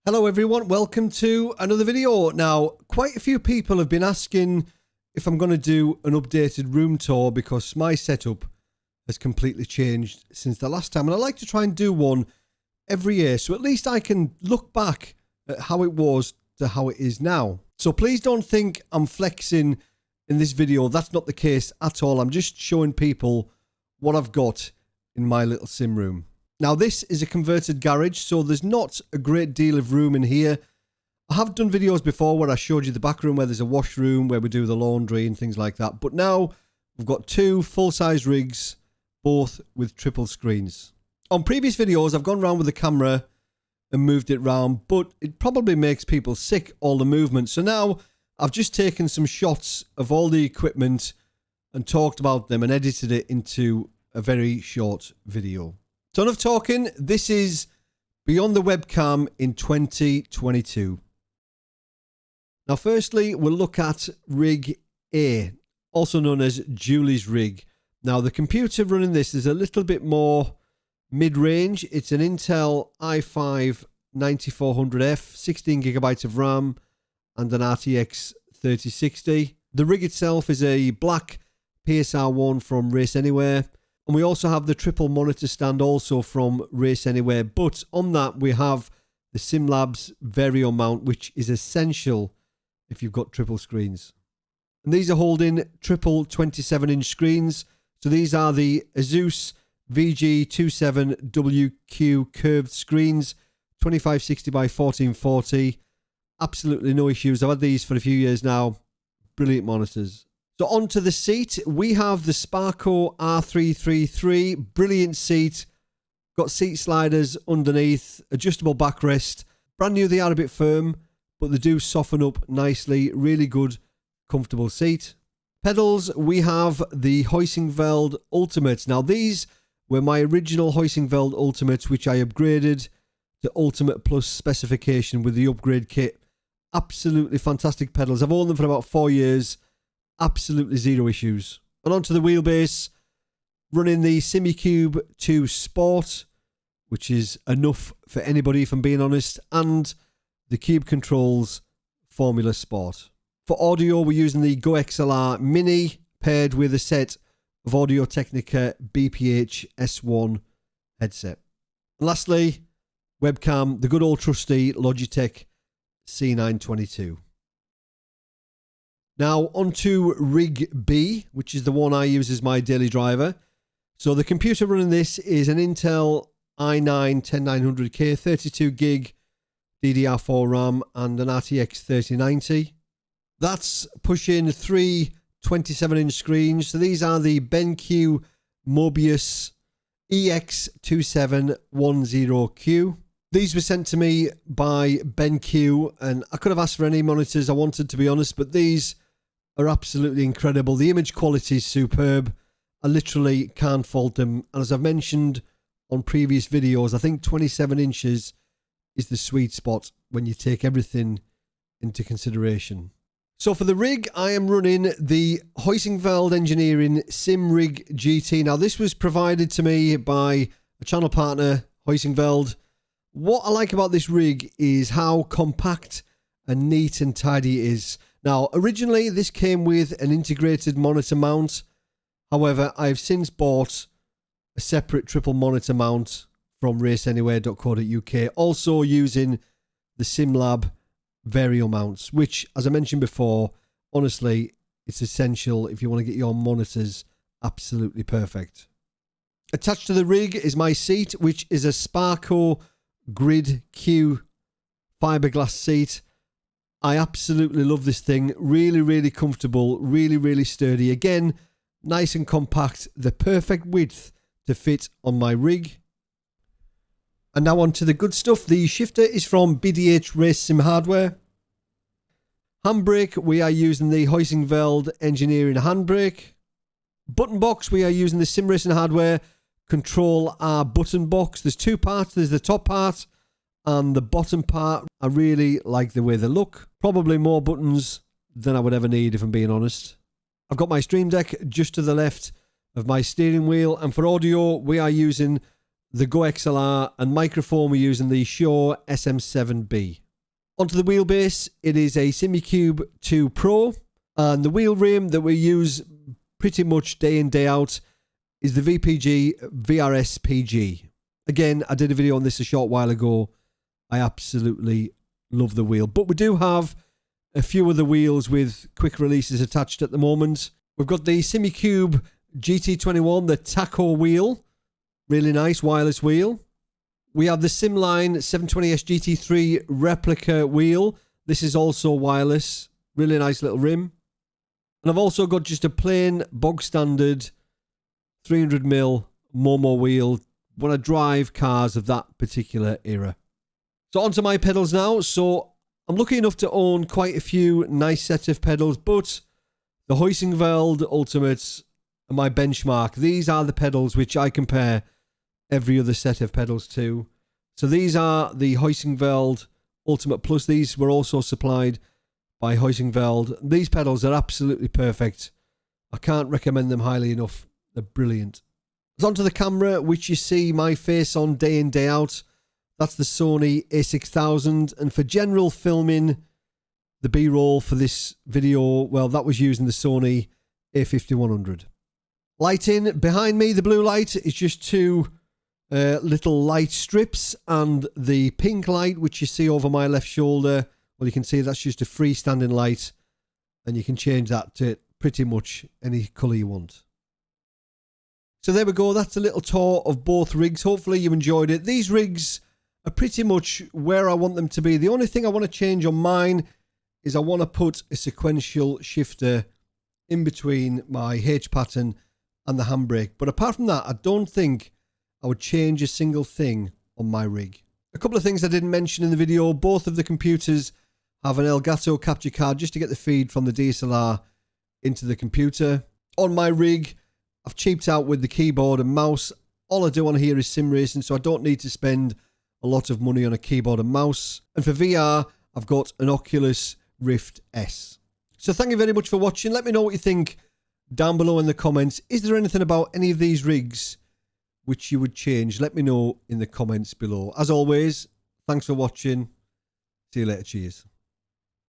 Hello everyone, welcome to another video. Now, quite a few people have been asking if I'm going to do an updated room tour because my setup has completely changed since the last time. And I like to try and do one every year, so at least I can look back at how it was to how it is now. So please don't think I'm flexing in this video. That's not the case at all. I'm just showing people what I've got in my little sim room. Now, this is a converted garage, so there's not a great deal of room in here. I have done videos before where I showed you the back room where there's a washroom, where we do the laundry and things like that. But now we've got two full-size rigs, both with triple screens. On previous videos, I've gone around with the camera and moved it around, but it probably makes people sick, all the movement. So now I've just taken some shots of all the equipment and talked about them and edited it into a very short video. So enough talking, this is Beyond the Webcam in 2022. Now firstly, we'll look at rig A, also known as Julie's rig. Now the computer running this is a little bit more mid-range. It's an Intel i5 9400F, 16 gigabytes of RAM and an RTX 3060. The rig itself is a black PSR1 from Race Anywhere. And we also have the triple monitor stand also from Race Anywhere. But on that, we have the SimLabs Vario mount, which is essential if you've got triple screens. And these are holding triple 27-inch screens. So these are the Asus VG27WQ curved screens, 2560 by 1440. Absolutely no issues. I've had these for a few years now. Brilliant monitors. So onto the seat, we have the Sparco R333, brilliant seat, got seat sliders underneath, adjustable backrest, brand new. They are a bit firm, but they do soften up nicely, really good, comfortable seat. Pedals, we have the Heusingveld Ultimates. Now these were my original Heusingveld Ultimates, which I upgraded to Ultimate Plus specification with the upgrade kit. Absolutely fantastic pedals. I've owned them for about 4 years. Absolutely zero issues. And onto the wheelbase, running the SimiCube 2 Sport, which is enough for anybody if I'm being honest, and the Cube Controls Formula Sport. For audio, we're using the Go XLR Mini paired with a set of Audio-Technica BPH S1 headset. And lastly, webcam, the good old trusty Logitech C922. Now onto rig B, which is the one I use as my daily driver. So the computer running this is an Intel i9 10900K, 32 gig DDR4 RAM and an RTX 3090. That's pushing three 27-inch screens. So these are the BenQ Mobius EX2710Q. These were sent to me by BenQ, and I could have asked for any monitors I wanted, to be honest, but these are absolutely incredible. The image quality is superb. I literally can't fault them. And as I've mentioned on previous videos, I think 27 inches is the sweet spot when you take everything into consideration. So for the rig, I am running the Heusingveld Engineering SimRig GT. Now this was provided to me by a channel partner, Heusingveld. What I like about this rig is how compact and neat and tidy it is. Now, originally, this came with an integrated monitor mount. However, I've since bought a separate triple monitor mount from raceanywhere.co.uk, also using the SimLab Vario mounts, which, as I mentioned before, honestly, it's essential if you want to get your monitors absolutely perfect. Attached to the rig is my seat, which is a Sparco Grid Q fiberglass seat. I absolutely love this thing. Really, really comfortable. Really, really sturdy. Again, nice and compact. The perfect width to fit on my rig. And now on to the good stuff. The shifter is from BDH Race Sim Hardware. Handbrake, we are using the Heusingveld Engineering handbrake. Button box, we are using the Sim Racing Hardware Control R button box. There's two parts. There's the top part and the bottom part. I really like the way they look. Probably more buttons than I would ever need, if I'm being honest. I've got my Stream Deck just to the left of my steering wheel. And for audio, we are using the Go XLR, and microphone we're using the Shure SM7B. Onto the wheelbase, it is a Simicube 2 Pro, and the wheel rim that we use pretty much day in, day out is the VPG VRS PG. Again, I did a video on this a short while ago. I absolutely love the wheel. But we do have a few other wheels with quick releases attached at the moment. We've got the Simicube GT21, the taco wheel. Really nice wireless wheel. We have the Simline 720S GT3 replica wheel. This is also wireless. Really nice little rim. And I've also got just a plain bog standard 300mm Momo wheel when I drive cars of that particular era. So onto my pedals now. So I'm lucky enough to own quite a few nice set of pedals, but the Huizenveld Ultimates are my benchmark. These are the pedals which I compare every other set of pedals to. So these are the Huizenveld Ultimate Plus. These were also supplied by Huizenveld. These pedals are absolutely perfect. I can't recommend them highly enough. They're brilliant. So onto the camera, which you see my face on day in, day out. That's the Sony a6000. And for general filming, the B-roll for this video, well, that was using the Sony a5100. Lighting, behind me, the blue light is just two little light strips. And the pink light, which you see over my left shoulder, well, you can see that's just a freestanding light. And you can change that to pretty much any colour you want. So there we go. That's a little tour of both rigs. Hopefully you enjoyed it. These rigs are pretty much where I want them to be. The only thing I want to change on mine is I want to put a sequential shifter in between my H pattern and the handbrake. But apart from that, I don't think I would change a single thing on my rig. A couple of things I didn't mention in the video. Both of the computers have an Elgato capture card just to get the feed from the DSLR into the computer. On my rig, I've cheaped out with the keyboard and mouse. All I do on here is sim racing, so I don't need to spend a lot of money on a keyboard and mouse. And for VR, I've got an Oculus Rift S. So thank you very much for watching. Let me know what you think down below in the comments. Is there anything about any of these rigs which you would change? Let me know in the comments below. As always, thanks for watching. See you later. Cheers.